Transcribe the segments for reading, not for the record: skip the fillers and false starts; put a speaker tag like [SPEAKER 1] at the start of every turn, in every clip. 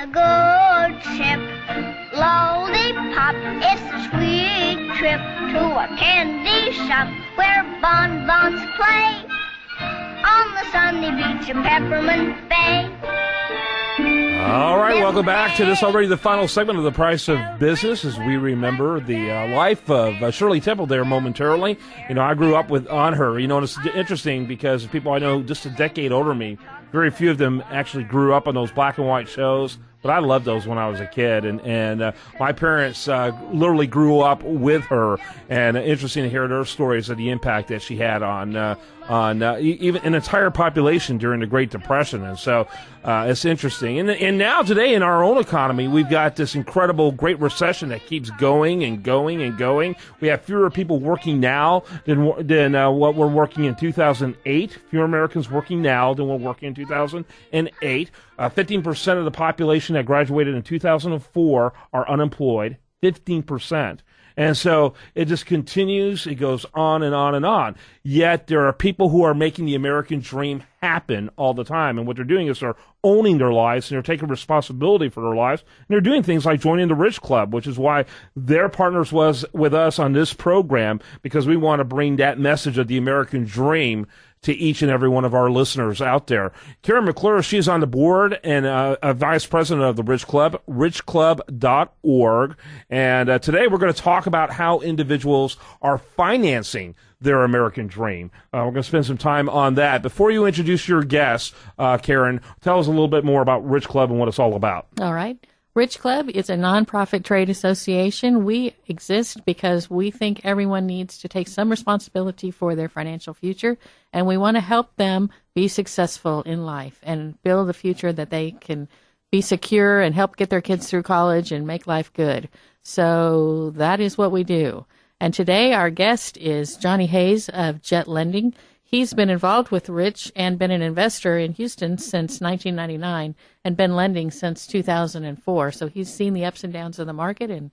[SPEAKER 1] a good ship. Lollipop, it's a sweet trip to a candy shop where bonbons play on the sunny beach of Peppermint Bay.
[SPEAKER 2] All right, welcome back to this already the final segment of The Price of Business as we remember the life of Shirley Temple there momentarily. You know, I grew up on her. You know, and it's interesting because people I know just a decade older than me, very few of them actually grew up on those black and white shows. But I loved those when I was a kid, and my parents literally grew up with her, and interesting to hear their stories of the impact that she had on even an entire population during the Great Depression, and so it's interesting. And now today in our own economy, we've got this incredible Great Recession that keeps going and going and going. We have fewer people working now than what were working in 2008. Fewer Americans working now than were working in 2008. 15% of the population that graduated in 2004 are unemployed. 15%. And so it just continues. It goes on and on and on. Yet there are people who are making the American dream happen all the time. And what they're doing is they're owning their lives and they're taking responsibility for their lives. And they're doing things like joining the Rich Club, which is why their partners was with us on this program, because we want to bring that message of the American dream to each and every one of our listeners out there. Karen McClure, she's on the board and a vice president of the Rich Club, richclub.org. And today we're going to talk about how individuals are financing their American dream. We're going to spend some time on that. Before you introduce your guest, Karen, tell us a little bit more about Rich Club and what it's all about.
[SPEAKER 3] All right. Rich Club is a nonprofit trade association. We exist because we think everyone needs to take some responsibility for their financial future, and we want to help them be successful in life and build a future that they can be secure and help get their kids through college and make life good. So that is what we do. And today our guest is Johnny Hayes of Jet Lending. He's been involved with Rich and been an investor in Houston since 1999 and been lending since 2004. So he's seen the ups and downs of the market and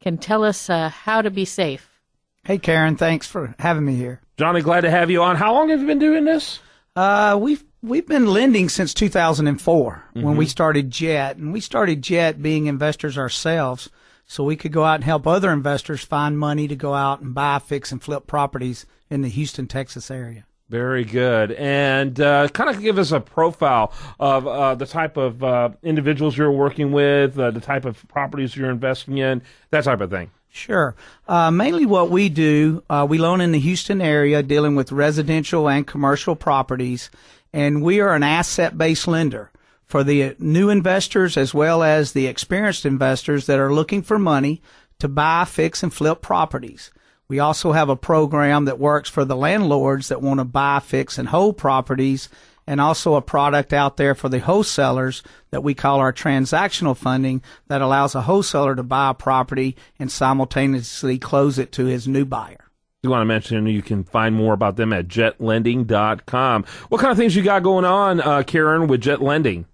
[SPEAKER 3] can tell us how to be safe.
[SPEAKER 4] Hey, Karen, thanks for having me here.
[SPEAKER 2] Johnny, glad to have you on. How long have you been doing this?
[SPEAKER 4] We've been lending since 2004 when we started Jet. And we started Jet being investors ourselves so we could go out and help other investors find money to go out and buy, fix, and flip properties in the Houston, Texas area.
[SPEAKER 2] Very good. And kind of give us a profile of the type of individuals you're working with, the type of properties you're investing in, that type of thing.
[SPEAKER 4] Sure. Mainly what we do, we loan in the Houston area dealing with residential and commercial properties, and we are an asset-based lender for the new investors as well as the experienced investors that are looking for money to buy, fix, and flip properties. We also have a program that works for the landlords that want to buy, fix, and hold properties, and also a product out there for the wholesalers that we call our transactional funding that allows a wholesaler to buy a property and simultaneously close it to his new buyer.
[SPEAKER 2] You want to mention you can find more about them at jetlending.com. What kind of things you got going on, Karen, with Jet Lending?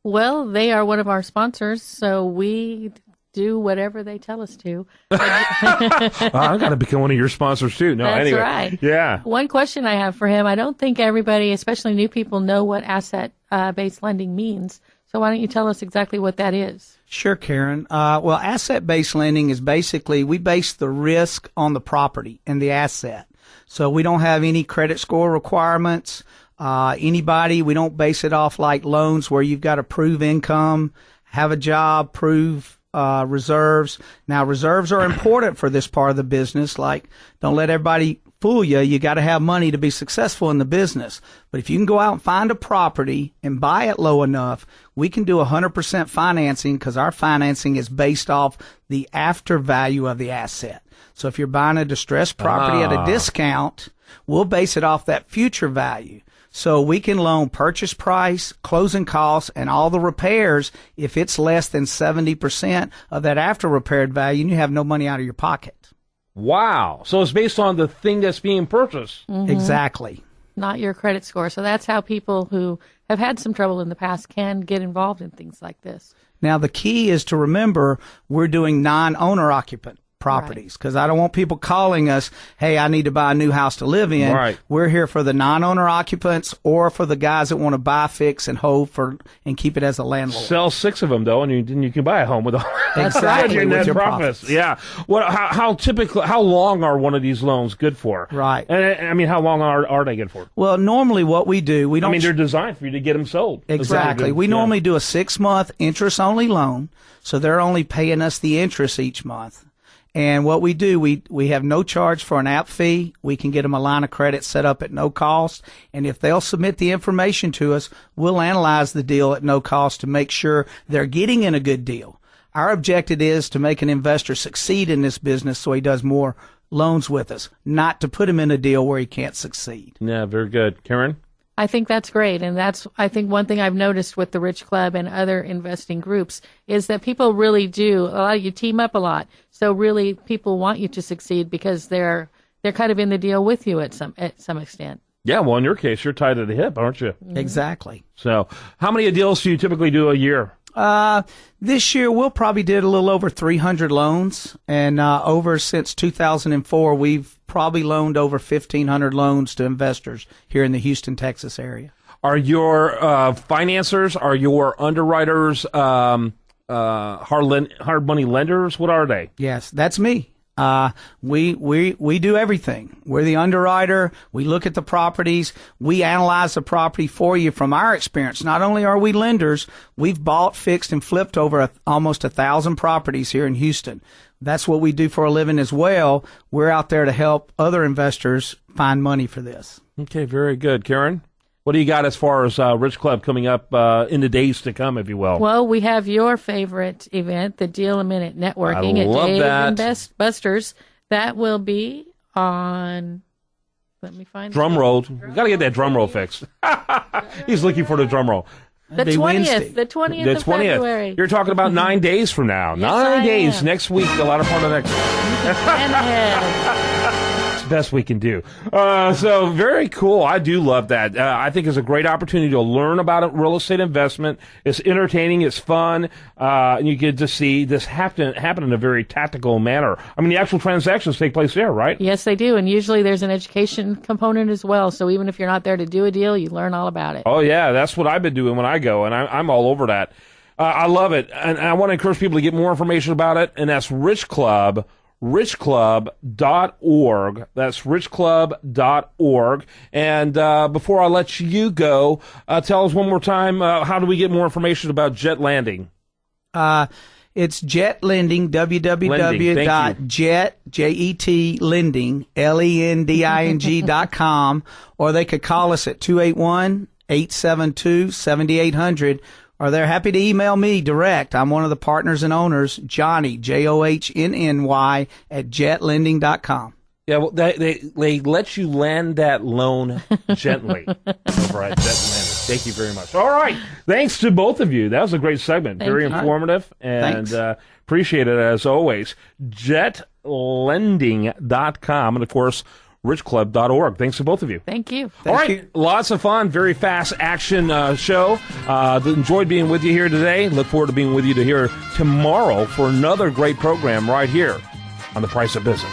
[SPEAKER 3] Well, they are one of our sponsors, so we do whatever they tell us to.
[SPEAKER 2] I got to become one of your sponsors too. No,
[SPEAKER 3] That's
[SPEAKER 2] anyway.
[SPEAKER 3] right.
[SPEAKER 2] Yeah.
[SPEAKER 3] One question I have for him, I don't think everybody, especially new people, know what asset-based lending means. So why don't you tell us exactly what that is?
[SPEAKER 4] Sure, Karen. Well, asset-based lending is basically we base the risk on the property and the asset. So we don't have any credit score requirements. We don't base it off like loans where you've got to prove income, have a job, prove reserves. Now, reserves are important for this part of the business. Like, don't let everybody fool you. You got to have money to be successful in the business. But if you can go out and find a property and buy it low enough, we can do 100% financing because our financing is based off the after value of the asset. So if you're buying a distressed property at a discount, we'll base it off that future value. So we can loan purchase price, closing costs, and all the repairs if it's less than 70% of that after repaired value and you have no money out of your pocket.
[SPEAKER 2] Wow. So it's based on the thing that's being purchased.
[SPEAKER 3] Mm-hmm.
[SPEAKER 4] Exactly.
[SPEAKER 3] Not your credit score. So that's how people who have had some trouble in the past can get involved in things like this.
[SPEAKER 4] Now, the key is to remember we're doing non-owner occupant properties, because I don't want people calling us, hey, I need to buy a new house to live in.
[SPEAKER 2] Right.
[SPEAKER 4] We're here for the non-owner occupants or for the guys that want to buy, fix, and hold and keep it as a landlord.
[SPEAKER 2] Sell 6 of them, though, and you can buy a home with all
[SPEAKER 4] Exactly,
[SPEAKER 2] your
[SPEAKER 4] with
[SPEAKER 2] net
[SPEAKER 4] your
[SPEAKER 2] profits.
[SPEAKER 4] profits.
[SPEAKER 2] Yeah. How long are one of these loans good for?
[SPEAKER 4] Right.
[SPEAKER 2] And I mean, how long are they good for?
[SPEAKER 4] Well, normally what we do, we don't.
[SPEAKER 2] I mean, they're designed for you to get them sold.
[SPEAKER 4] Exactly. We normally do a 6-month interest-only loan, so they're only paying us the interest each month. And what we do, we have no charge for an app fee. We can get them a line of credit set up at no cost. And if they'll submit the information to us, we'll analyze the deal at no cost to make sure they're getting in a good deal. Our objective is to make an investor succeed in this business so he does more loans with us, not to put him in a deal where he can't succeed.
[SPEAKER 2] Yeah, very good. Karen?
[SPEAKER 3] I think that's great. And I think one thing I've noticed with the Rich Club and other investing groups is that people really do, a lot of you team up a lot. So really people want you to succeed because they're kind of in the deal with you at some extent.
[SPEAKER 2] Yeah, well, in your case, you're tied to the hip, aren't you?
[SPEAKER 4] Exactly.
[SPEAKER 2] So how many deals do you typically do a year?
[SPEAKER 4] This year we'll probably did a little over 300 loans, and over since 2004 we've probably loaned over 1,500 loans to investors here in the Houston, Texas area. Are
[SPEAKER 2] your financiers, are your underwriters hard money lenders? What are they?
[SPEAKER 4] Yes, that's me. We do everything. We're the underwriter. We look at the properties. We analyze the property for you from our experience. Not only are we lenders, we've bought, fixed, and flipped over almost 1,000 properties here in Houston. That's what we do for a living as well. We're out there to help other investors find money for this.
[SPEAKER 2] Okay, very good. Karen? What do you got as far as Rich Club coming up in the days to come, if you will?
[SPEAKER 3] Well, we have your favorite event, the Deal a Minute Networking at Dave and Buster's. That will be on, let me find
[SPEAKER 2] drum roll. We got to get that drum roll fixed. He's looking for the drum roll.
[SPEAKER 3] The 20th. The 20th of February.
[SPEAKER 2] You're talking about 9 days from now.
[SPEAKER 3] Yes,
[SPEAKER 2] 9 days next week, a lot of part of next week. It's the best we can do. So very cool. I do love that. I think it's a great opportunity to learn about real estate investment. It's entertaining. It's fun. And you get to see this happen in a very tactical manner. I mean, the actual transactions take place there, right?
[SPEAKER 3] Yes, they do. And usually there's an education component as well. So even if you're not there to do a deal, you learn all about it.
[SPEAKER 2] Oh, yeah. That's what I've been doing when I go, and I'm all over that. I love it. And I want to encourage people to get more information about it, and that's Rich Club. richclub.org. That's richclub.org. And before I let you go, tell us one more time, how do we get more information about Jet Landing?
[SPEAKER 4] It's Jet Lending, www.jet, lending.com, or they could call us at 281-872-7800. Or they're happy to email me direct. I'm one of the partners and owners, Johnny, JOHNNY, at jetlending.com.
[SPEAKER 2] Yeah, well, they let you land that loan gently over at Jet Landing. Thank you very much. All right. Thanks to both of you. That was a great segment. Very informative. And appreciate it as always. Jetlending.com. And, of course, richclub.org. Thanks to both of you.
[SPEAKER 3] Thank you.
[SPEAKER 2] All right. Lots of fun. Very fast action show. Enjoyed being with you here today. Look forward to being with you here tomorrow for another great program right here on The Price of Business.